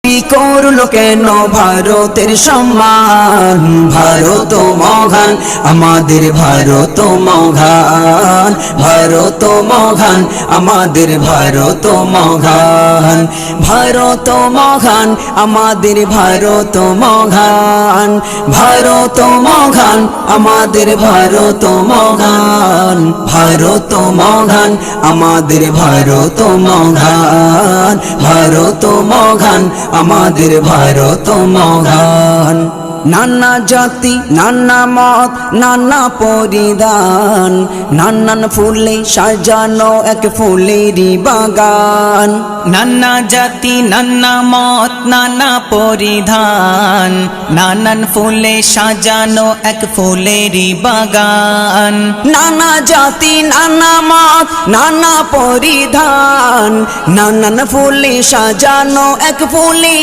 শিল্পী করলো কেন ভারতের সম্মান? ভারত মহান, আমাদের ভারত মহান, ভারত মহান, আমাদের ভারত মহান, ভারত মহান, আমাদের ভারত মহান, ভারত মহান, আমাদের ভারত মহান, ভারত মহান, আমাদের ভারত মহান, ভারত মহান, আমাদের ভারত মহান। নানা জাতি, নানা মত, নানা পরিধান, নানান ফুলে সাজানো এক ফুলেরই বাগান। নানা জাতি, নানা মত, নানা পরিধান, নানান ফুলে সাজানো এক ফুলেরই বাগান। নানা জাতি, নানা মত, নানা পরিধান, নানান ফুলে সাজানো এক ফুলে